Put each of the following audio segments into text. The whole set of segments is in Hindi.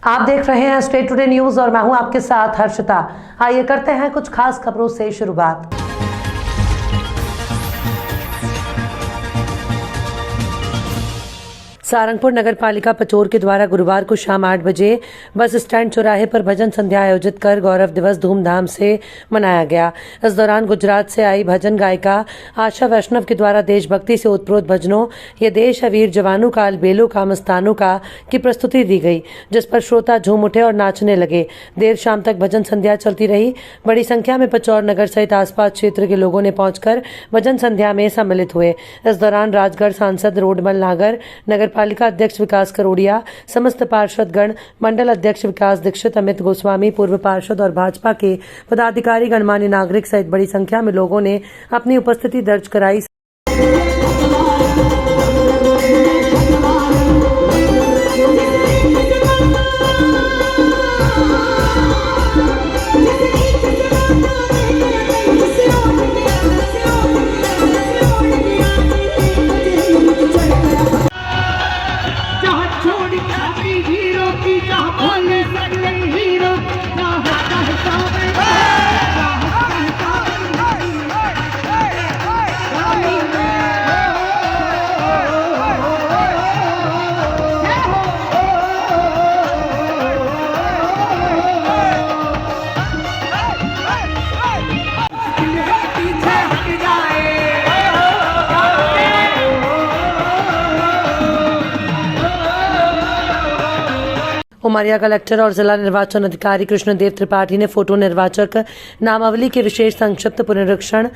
आप देख रहे हैं स्टेट टुडे न्यूज और मैं हूं आपके साथ हर्षिता। आइए करते हैं कुछ खास खबरों से शुरुआत। सारंगपुर नगर पालिका पचोर के द्वारा गुरुवार को शाम 8 बजे बस स्टैंड चौराहे पर भजन संध्या आयोजित कर गौरव दिवस धूमधाम से मनाया गया। इस दौरान गुजरात से आई भजन गायिका आशा वैष्णव के द्वारा देशभक्ति से उत्प्रोत भजनों ये देश है वीर जवानों का अलबेलों का मस्तानों का की प्रस्तुति दी गई, जिस पर श्रोता झूम उठे और नाचने लगे। देर शाम तक भजन संध्या चलती रही। बड़ी संख्या में पचौर नगर सहित आसपास क्षेत्र के लोगों ने पहुंचकर भजन संध्या में सम्मिलित हुए। इस दौरान राजगढ़ सांसद रोडमल नागर, नगर पालिका अध्यक्ष विकास करोड़िया, समस्त पार्षदगण, मंडल अध्यक्ष विकास दीक्षित, अमित गोस्वामी, पूर्व पार्षद और भाजपा के पदाधिकारी, गणमान्य नागरिक सहित बड़ी संख्या में लोगों ने अपनी उपस्थिति दर्ज कराई। उमरिया कलेक्टर और जिला निर्वाचन अधिकारी कृष्णदेव त्रिपाठी ने फोटो निर्वाचक नामावली के विशेष संक्षिप्त पुनरीक्षण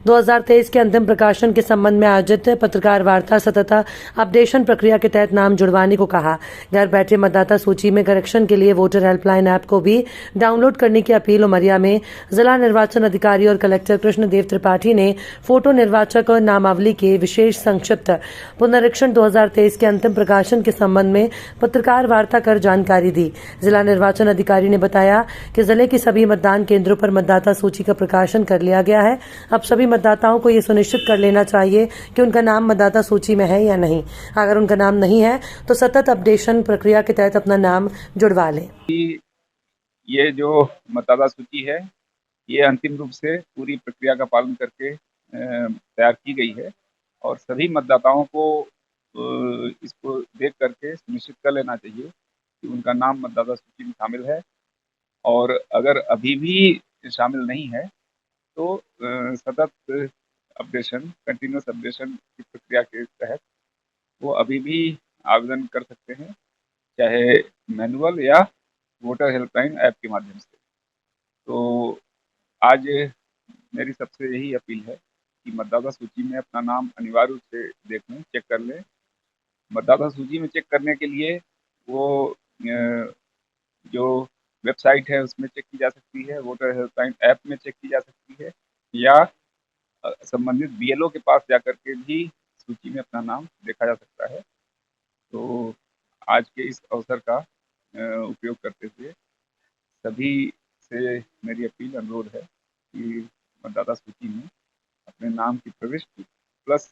2023 के अंतिम प्रकाशन के संबंध में आयोजित पत्रकार वार्ता सतत अपडेशन प्रक्रिया के तहत नाम जुड़वाने को कहा। घर बैठे मतदाता सूची में करेक्शन के लिए वोटर हेल्पलाइन ऐप को भी डाउनलोड करने की अपील। उमरिया में जिला निर्वाचन अधिकारी और कलेक्टर कृष्णदेव त्रिपाठी ने फोटो निर्वाचक और नामावली के विशेष संक्षिप्त पुनरीक्षण 2023 के अंतिम प्रकाशन के संबंध में पत्रकार वार्ता कर जानकारी दी। जिला निर्वाचन अधिकारी ने बताया कि जिले के सभी मतदान केंद्रों पर मतदाता सूची का प्रकाशन कर लिया गया है। अब सभी मतदाताओं को ये सुनिश्चित कर लेना चाहिए कि उनका नाम मतदाता सूची में है या नहीं। अगर उनका नाम नहीं है तो सतत अपडेशन प्रक्रिया के तहत अपना नाम जुड़वा लें। ये जो मतदाता सूची है ये अंतिम रूप से पूरी प्रक्रिया का पालन करके तैयार की गई है और सभी मतदाताओं को इसको देख करके सुनिश्चित कर लेना चाहिए कि उनका नाम मतदाता सूची में शामिल है, और अगर अभी भी शामिल नहीं है तो सतत अपडेशन, कंटिन्यूस अपडेशन की प्रक्रिया के तहत वो अभी भी आवेदन कर सकते हैं, चाहे मैनुअल या वोटर हेल्पलाइन ऐप के माध्यम से। तो आज मेरी सबसे यही अपील है कि मतदाता सूची में अपना नाम अनिवार्य रूप से देख लें, चेक कर लें। मतदाता सूची में चेक करने के लिए वो जो वेबसाइट है उसमें चेक की जा सकती है, वोटर हेल्पलाइन ऐप में चेक की जा सकती है, या संबंधित बीएलओ के पास जाकर के भी सूची में अपना नाम देखा जा सकता है। तो आज के इस अवसर का उपयोग करते हुए सभी से मेरी अपील, अनुरोध है कि मतदाता सूची में अपने नाम की प्रविष्टि प्लस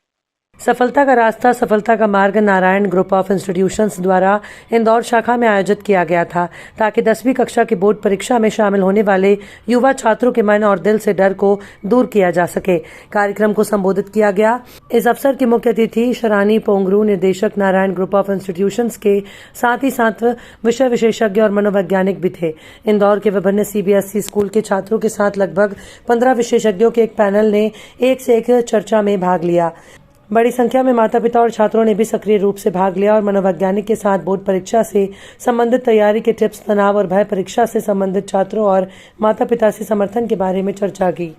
सफलता का रास्ता, सफलता का मार्ग नारायण ग्रुप ऑफ इंस्टीट्यूशंस द्वारा इंदौर शाखा में आयोजित किया गया था, ताकि 10वीं कक्षा की बोर्ड परीक्षा में शामिल होने वाले युवा छात्रों के मन और दिल से डर को दूर किया जा सके। कार्यक्रम को संबोधित किया गया। इस अवसर की मुख्य अतिथि शरानी पोंगरू, निदेशक नारायण ग्रुप ऑफ इंस्टीट्यूशंस के साथ ही साथ विषय विशेषज्ञ और मनोवैज्ञानिक भी थे। इंदौर के विभिन्न सीबीएसई स्कूल के छात्रों के साथ लगभग 15 विशेषज्ञों के एक पैनल ने एक से एक चर्चा में भाग लिया। बड़ी संख्या में माता पिता और छात्रों ने भी सक्रिय रूप से भाग लिया और मनोवैज्ञानिक के साथ बोर्ड परीक्षा से संबंधित तैयारी के टिप्स, तनाव और भय परीक्षा से संबंधित छात्रों और माता पिता से समर्थन के बारे में चर्चा की।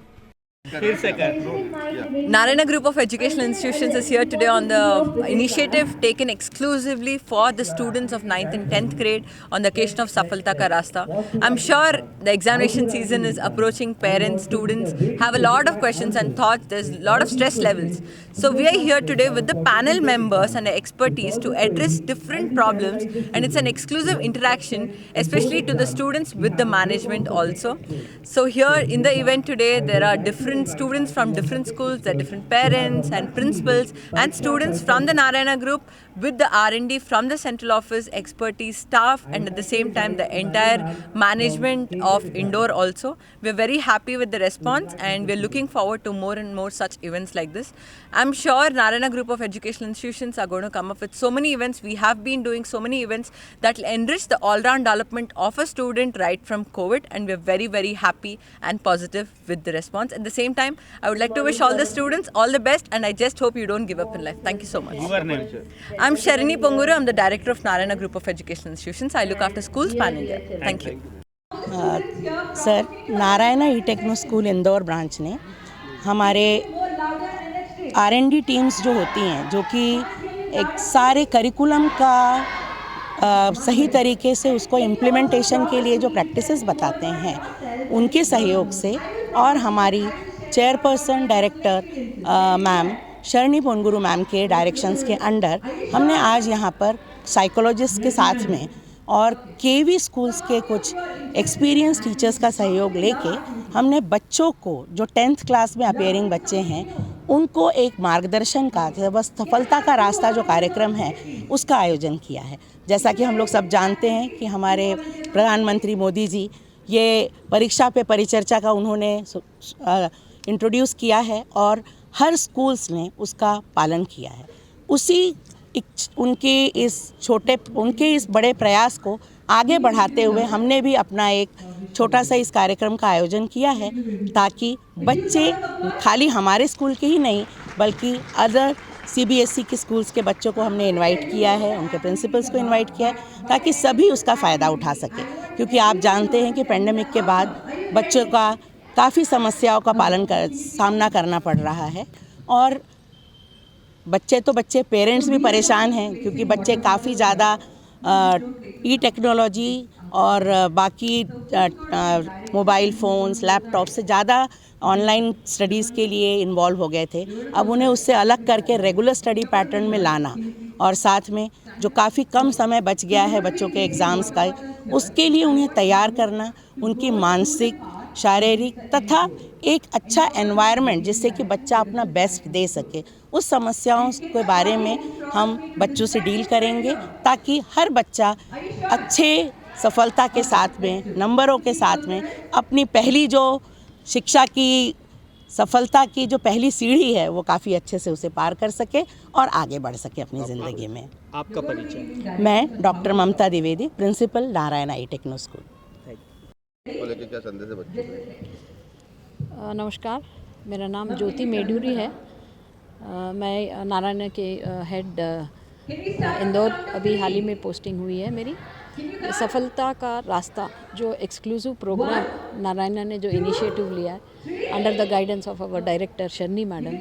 Narayana Group of Educational Institutions is here today on the initiative taken exclusively for the students of 9th and 10th grade on the occasion of Safalta Ka Rasta. I'm sure the examination season is approaching. Parents, students have a lot of questions and thoughts. There's a lot of stress levels. So we are here today with the panel members and the expertise to address different problems, and it's an exclusive interaction, especially to the students with the management also. So here in the event today, there are different students from different schools, there are different parents and principals and students from the Narayana group with the R&D from the central office, expertise, staff, and at the same time the entire management of Indore also. We're very happy with the response, and we're looking forward to more and more such events like this. I'm sure Narayana group of educational institutions are going to come up with so many events. We have been doing so many events that will enrich the all-round development of a student right from COVID, and we're very, very happy and positive with the response. At the same time, I would like to wish all the students all the best, and I just hope you don't give up in life. Thank you so much. Your name, sir? I'm Sharini Ponguru. I'm the director of Narayana Group of Educational Institutions. I look after schools pan India. Thank you. Sir, Narayana E techno school Indore branch ने हमारे R&D टीम्स जो होती हैं, जो कि एक सारे करिकुलम का सही तरीके से उसको इम्प्लीमेंटेशन के लिए जो प्रैक्टिसेस बताते हैं, उनके सहयोग से और हमारी chairperson director ma'am Sharani Ponguru ma'am के डायरेक्शंस के अंडर हमने आज यहाँ पर साइकोलॉजिस्ट के साथ में और केवी स्कूल्स के कुछ एक्सपीरियंस टीचर्स का सहयोग लेके हमने बच्चों को जो 10th क्लास में अपेयरिंग बच्चे हैं, उनको एक मार्गदर्शन का बस सफलता का रास्ता जो कार्यक्रम है उसका आयोजन किया है। जैसा कि हम लोग सब जानते हैं कि हमारे प्रधानमंत्री मोदी जी ये परीक्षा पे परिचर्चा का उन्होंने इंट्रोड्यूस किया है और हर स्कूल्स ने उसका पालन किया है। उसी उनके इस बड़े प्रयास को आगे बढ़ाते हुए हमने भी अपना एक छोटा सा इस कार्यक्रम का आयोजन किया है, ताकि बच्चे खाली हमारे स्कूल के ही नहीं बल्कि अदर CBSE के स्कूल्स के बच्चों को हमने इनवाइट किया है, उनके प्रिंसिपल्स को इनवाइट किया है, ताकि सभी उसका फ़ायदा उठा सके। क्योंकि आप जानते हैं कि पेंडेमिक के बाद बच्चों का काफ़ी समस्याओं का सामना करना पड़ रहा है और बच्चे पेरेंट्स भी परेशान हैं, क्योंकि बच्चे काफ़ी ज़्यादा ई टेक्नोलॉजी और बाकी मोबाइल फ़ोन्स लैपटॉप से ज़्यादा ऑनलाइन स्टडीज़ के लिए इन्वॉल्व हो गए थे। अब उन्हें उससे अलग करके रेगुलर स्टडी पैटर्न में लाना और साथ में जो काफ़ी कम समय बच गया है बच्चों के एग्ज़ाम्स का, उसके लिए उन्हें तैयार करना, उनकी मानसिक, शारीरिक तथा एक अच्छा एनवायरनमेंट जिससे कि बच्चा अपना बेस्ट दे सके, उस समस्याओं के बारे में हम बच्चों से डील करेंगे, ताकि हर बच्चा अच्छे सफलता के साथ में, नंबरों के साथ में अपनी पहली जो शिक्षा की सफलता की जो पहली सीढ़ी है वो काफ़ी अच्छे से उसे पार कर सके और आगे बढ़ सके अपनी ज़िंदगी में। आपका परिचय? मैं डॉक्टर ममता Dwivedi, principal Narayana E techno school. क्या संदेश है बच्चों को? नमस्कार, मेरा नाम ज्योति मेडूरी है। मैं नारायणा के हेड इंदौर अभी हाल ही में पोस्टिंग हुई है मेरी। सफलता का रास्ता जो एक्सक्लूसिव प्रोग्राम नारायणा ने जो इनिशिएटिव लिया है under the guidance of our director Sharani madam,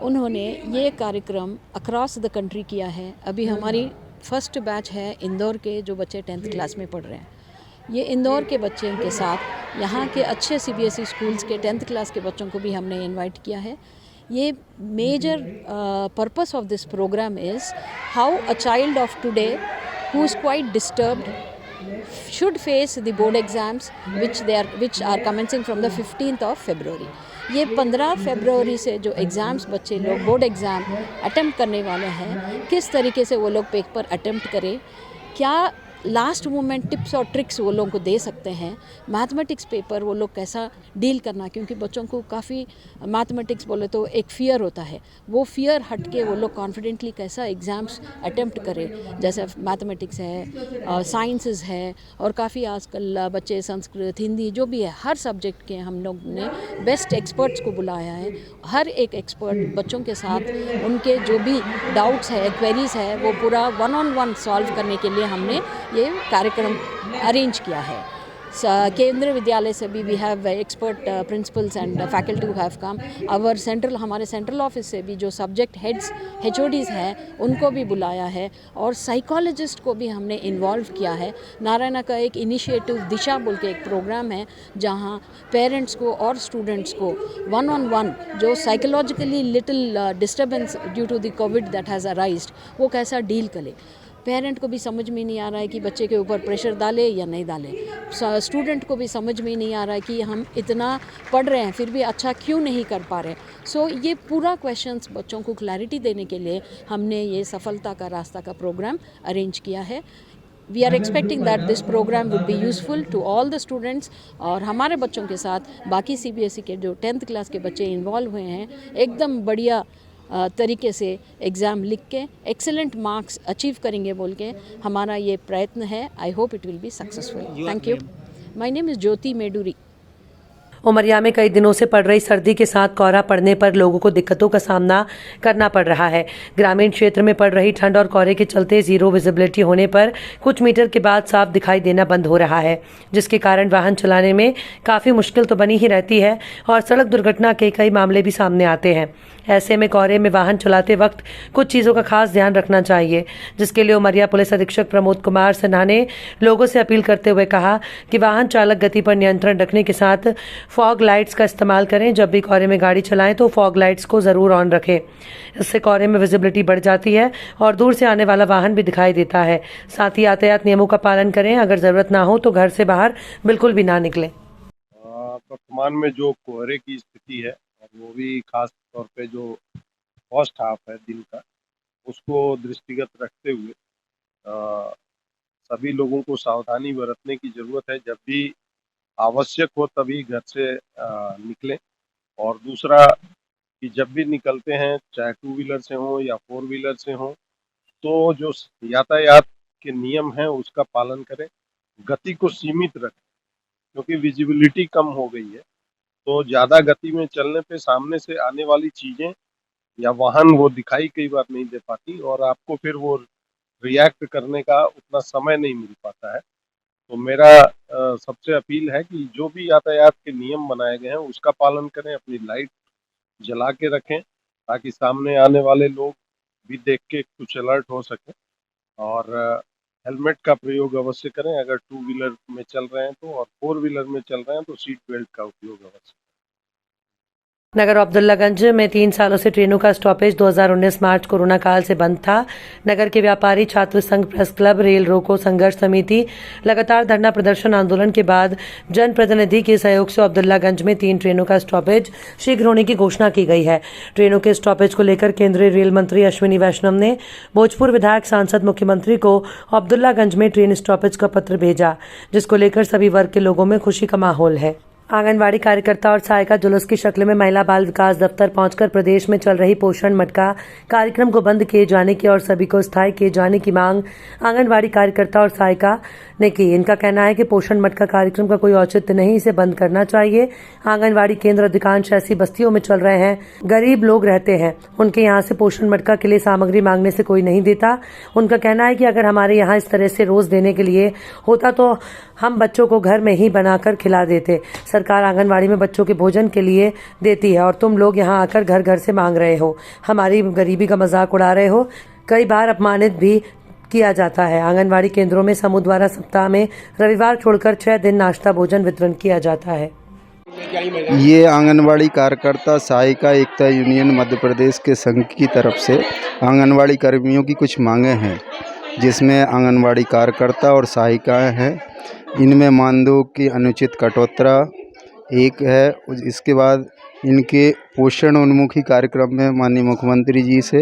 उन्होंने ये कार्यक्रम अक्रॉस द कंट्री किया है। अभी हमारी फर्स्ट बैच है इंदौर के जो बच्चे 10th क्लास में पढ़ रहे हैं। ये इंदौर के बच्चे के साथ यहाँ के अच्छे CBSE स्कूल्स के 10th क्लास के बच्चों को भी हमने इनवाइट किया है। ये major purpose of this programme is how a child of today who is quite disturbed should face the board exams which are commencing from the 15th of February. ये 15 फरवरी से जो एग्ज़ाम्स बच्चे लोग बोर्ड एग्ज़ाम अटेम्प्ट करने वाले हैं, किस तरीके से वो लोग पेपर अटेम्प्ट करें, क्या लास्ट मोमेंट टिप्स और ट्रिक्स वो लोगों को दे सकते हैं, मैथमेटिक्स पेपर वो लोग कैसा डील करना, क्योंकि बच्चों को काफ़ी मैथमेटिक्स बोले तो एक फ़ियर होता है, वो फ़ियर हट के वो लोग कॉन्फिडेंटली कैसा एग्ज़ाम्स अटेम्प्ट करें। जैसे मैथमेटिक्स है, साइंसेस है, और काफ़ी आजकल बच्चे संस्कृत, हिंदी जो भी है, हर सब्जेक्ट के हम लोग ने बेस्ट एक्सपर्ट्स को बुलाया है। हर एक एक्सपर्ट बच्चों के साथ उनके जो भी डाउट्स है, क्वेरीज है, वो पूरा 1-on-1 सॉल्व करने के लिए हमने ये कार्यक्रम अरेंज किया है। केंद्रीय विद्यालय से भी we have expert principals and faculty who have come. Our हमारे सेंट्रल ऑफिस से भी जो सब्जेक्ट हेड्स HODs हैं उनको भी बुलाया है, और साइकोलॉजिस्ट को भी हमने इन्वॉल्व किया है। नारायणा का एक इनिशिएटिव दिशा बोल के एक प्रोग्राम है जहां पेरेंट्स को और स्टूडेंट्स को 1-on-1 जो psychologically little disturbance due to the Covid that has arised वो कैसा डील करे। पेरेंट को भी समझ में नहीं आ रहा है कि बच्चे के ऊपर प्रेशर डाले या नहीं डाले, स्टूडेंट को भी समझ में नहीं आ रहा है कि हम इतना पढ़ रहे हैं फिर भी अच्छा क्यों नहीं कर पा रहे। सो ये पूरा क्वेश्चंस बच्चों को क्लैरिटी देने के लिए हमने ये सफलता का रास्ता का प्रोग्राम अरेंज किया है। We are expecting that this programme would be useful to all the students, और हमारे बच्चों के साथ बाकी CBSE के जो 10th क्लास के बच्चे इन्वॉल्व हुए हैं एकदम बढ़िया तरीके से एग्ज़ाम लिख के एक्सेलेंट मार्क्स अचीव करेंगे बोल के हमारा ये प्रयत्न है। I hope it will be successful. Thank you. My name is Jyoti Meduri. Umaria में कई दिनों से पड़ रही सर्दी के साथ कोहरा पड़ने पर लोगों को दिक्कतों का सामना करना पड़ रहा है। ग्रामीण क्षेत्र में पड़ रही ठंड और कोहरे के चलते जीरो विजिबिलिटी होने पर कुछ मीटर के बाद साफ दिखाई देना बंद हो रहा है, जिसके कारण वाहन चलाने में काफ़ी मुश्किल तो बनी ही रहती है और सड़क दुर्घटना के कई मामले भी सामने आते हैं। ऐसे में कोहरे में वाहन चलाते वक्त कुछ चीज़ों का खास ध्यान रखना चाहिए, जिसके लिए उमरिया पुलिस अधीक्षक प्रमोद कुमार सिन्हा ने लोगों से अपील करते हुए कहा कि वाहन चालक गति पर नियंत्रण रखने के साथ फॉग लाइट्स का इस्तेमाल करें। जब भी कोहरे में गाड़ी चलाएं तो फॉग लाइट्स को ज़रूर ऑन रखें। इससे कोहरे में विजिबिलिटी बढ़ जाती है और दूर से आने वाला वाहन भी दिखाई देता है। साथ ही यातायात नियमों का पालन करें। अगर ज़रूरत ना हो तो घर से बाहर बिल्कुल भी ना निकलें। वर्तमान में जो कोहरे की स्थिति है और वो भी खास तौर पे जो फर्स्ट हाफ है दिन का, उसको दृष्टिगत रखते हुए सभी लोगों को सावधानी बरतने की ज़रूरत है। जब भी आवश्यक हो तभी घर से निकलें। और दूसरा कि जब भी निकलते हैं, चाहे 2 व्हीलर से हो या 4 व्हीलर से हो, तो जो यातायात के नियम हैं उसका पालन करें। गति को सीमित रखें, क्योंकि विजिबिलिटी कम हो गई है, तो ज़्यादा गति में चलने पे सामने से आने वाली चीज़ें या वाहन वो दिखाई कई बार नहीं दे पाती और आपको फिर वो रिएक्ट करने का उतना समय नहीं मिल पाता है। तो मेरा सबसे अपील है कि जो भी यातायात के नियम बनाए गए हैं उसका पालन करें, अपनी लाइट जला के रखें ताकि सामने आने वाले लोग भी देख के कुछ अलर्ट हो सकें। और हेलमेट का प्रयोग अवश्य करें अगर 2 व्हीलर में चल रहे हैं तो, और 4 व्हीलर में चल रहे हैं तो सीट बेल्ट का उपयोग अवश्य। नगर अब्दुल्लागंज में 3 सालों से ट्रेनों का स्टॉपेज 2019 मार्च कोरोना काल से बंद था। नगर के व्यापारी छात्र संघ, प्रेस क्लब, रेल रोको संघर्ष समिति लगातार धरना प्रदर्शन आंदोलन के बाद जनप्रतिनिधि के सहयोग से अब्दुल्लागंज में 3 ट्रेनों का स्टॉपेज शीघ्र होने की घोषणा की गई है। ट्रेनों के स्टॉपेज को लेकर केंद्रीय रेल मंत्री अश्विनी वैष्णव ने भोजपुर विधायक, सांसद, मुख्यमंत्री को अब्दुल्लागंज में ट्रेन स्टॉपेज का पत्र भेजा, जिसको लेकर सभी वर्ग के लोगों में खुशी का माहौल है। आंगनवाड़ी कार्यकर्ता और सहायिका जुलूस की शक्ल में महिला बाल विकास दफ्तर पहुंचकर प्रदेश में चल रही पोषण मटका कार्यक्रम को बंद किए जाने की और सभी को स्थायी किए जाने की मांग आंगनवाड़ी कार्यकर्ता और सहायिका ने की। इनका कहना है कि पोषण मटका कार्यक्रम का कोई औचित्य नहीं, इसे बंद करना चाहिए। आंगनवाड़ी केंद्र अधिकांश ऐसी बस्तियों में चल रहे हैं, गरीब लोग रहते हैं, उनके यहाँ से पोषण मटका के लिए सामग्री मांगने से कोई नहीं देता। उनका कहना है कि अगर हमारे यहाँ इस तरह से रोज देने के लिए होता तो हम बच्चों को घर में ही बनाकर खिला देते। सरकार आंगनवाड़ी में बच्चों के भोजन के लिए देती है और तुम लोग यहाँ आकर घर घर से मांग रहे हो, हमारी गरीबी का मजाक उड़ा रहे हो। कई बार अपमानित भी किया जाता है। आंगनवाड़ी केंद्रों में समूह द्वारा सप्ताह में रविवार छोड़कर 6 दिन नाश्ता भोजन वितरण किया जाता है। ये आंगनवाड़ी कार्यकर्ता सहायिका एकता यूनियन मध्य प्रदेश के संघ की तरफ से आंगनवाड़ी कर्मियों की कुछ मांगें हैं, जिसमें आंगनवाड़ी कार्यकर्ता और सहायिकाएं हैं। इनमें मानदेय की अनुचित कटौती एक है। इसके बाद इनके पोषण उन्मुखी कार्यक्रम में माननीय मुख्यमंत्री जी से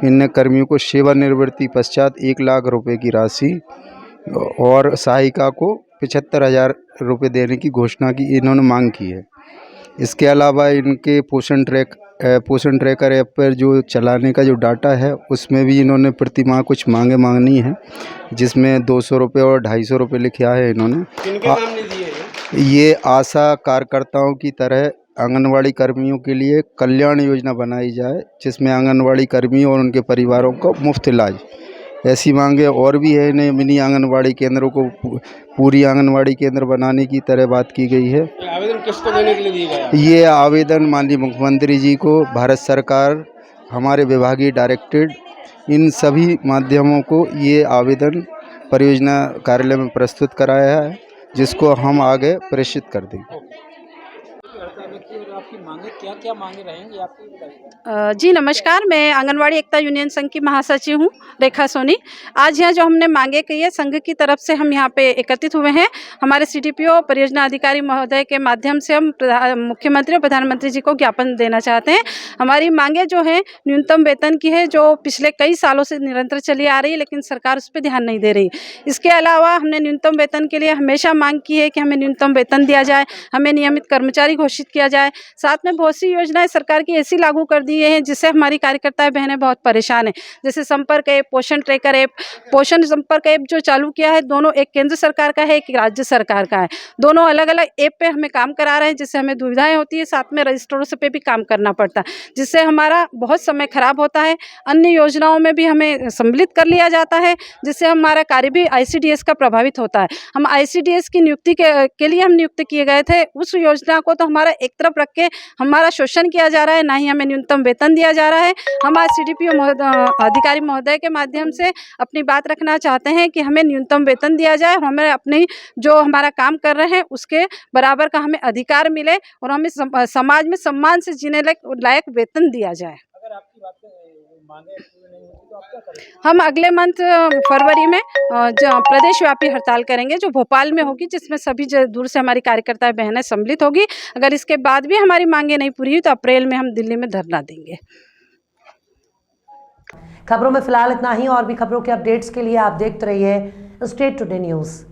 इन कर्मियों को सेवानिवृत्ति पश्चात 1 लाख रुपए की राशि और सहायिका को 75,000 रुपये देने की घोषणा की इन्होंने मांग की है। इसके अलावा इनके पोषण ट्रैकर ऐप पर जो चलाने का जो डाटा है उसमें भी इन्होंने प्रतिमाह कुछ मांगनी है, जिसमें 200 रुपये और 250 रुपये लिखा है इन्होंने। ये आशा कार्यकर्ताओं की तरह आंगनवाड़ी कर्मियों के लिए कल्याण योजना बनाई जाए, जिसमें आंगनवाड़ी कर्मियों और उनके परिवारों को मुफ्त इलाज ऐसी मांगे और भी है। इन्हें मिनी आंगनवाड़ी केंद्रों को पूरी आंगनवाड़ी केंद्र बनाने की तरह बात की गई है। आवेदन किसको देने के लिए दिए गए हैं? ये आवेदन माननीय मुख्यमंत्री जी को, भारत सरकार, हमारे विभागीय डायरेक्टरेट, इन सभी माध्यमों को ये आवेदन परियोजना कार्यालय में प्रस्तुत कराया है, जिसको हम आगे प्रेषित कर देंगे। आपकी मांगे क्या मांगे रहेंगी आपकी बताइए। जी नमस्कार, मैं आंगनवाड़ी एकता यूनियन संघ की महासचिव हूँ रेखा सोनी। आज यहाँ जो हमने मांगे की है संघ की तरफ से हम यहाँ पे एकत्रित हुए हैं। हमारे CDPO परियोजना अधिकारी महोदय के माध्यम से हम मुख्यमंत्री और प्रधानमंत्री जी को ज्ञापन देना चाहते हैं। हमारी मांगे जो है न्यूनतम वेतन की है, जो पिछले कई सालों से निरंतर चली आ रही है, लेकिन सरकार उस पर ध्यान नहीं दे रही। इसके अलावा हमने न्यूनतम वेतन के लिए हमेशा मांग की है कि हमें न्यूनतम वेतन दिया जाए, हमें नियमित कर्मचारी घोषित किया जाए। साथ में बहुत सी योजनाएं सरकार की ऐसी लागू कर दी है जिससे हमारी कार्यकर्ताएं बहनें बहुत परेशान हैं। जैसे संपर्क ऐप, पोषण ट्रैकर ऐप, पोषण संपर्क ऐप जो चालू किया है, दोनों एक केंद्र सरकार का है, एक राज्य सरकार का है। दोनों अलग अलग ऐप पे हमें काम करा रहे हैं, जिससे हमें दुविधाएं होती है। साथ में रजिस्टरों से पे भी काम करना पड़ता है, जिससे हमारा बहुत समय खराब होता है। अन्य योजनाओं में भी हमें सम्मिलित कर लिया जाता है, जिससे हमारा कार्य भी ICDS का प्रभावित होता है। हम ICDS की नियुक्ति के लिए हम नियुक्त किए गए थे। उस योजना को तो हमारा एक तरफ रख के हमारा शोषण किया जा रहा है, ना ही हमें न्यूनतम वेतन दिया जा रहा है। हम आज CDPO अधिकारी महोदय के माध्यम से अपनी बात रखना चाहते हैं कि हमें न्यूनतम वेतन दिया जाए, हमें अपनी जो हमारा काम कर रहे हैं उसके बराबर का हमें अधिकार मिले और हमें समाज में सम्मान से जीने लायक वेतन दिया जाए। अगर आपकी बात मांगे पूरी नहीं होती तो आप क्या करेंगे? हम अगले मंथ फरवरी में जो प्रदेश व्यापी हड़ताल करेंगे, जो भोपाल में होगी, जिसमें सभी दूर से हमारी कार्यकर्ता बहनें सम्मिलित होगी। अगर इसके बाद भी हमारी मांगे नहीं पूरी हुई तो अप्रैल में हम दिल्ली में धरना देंगे। खबरों में फिलहाल इतना ही। और भी खबरों के अपडेट्स के लिए आप देखते रहिए स्टेट टुडे न्यूज़।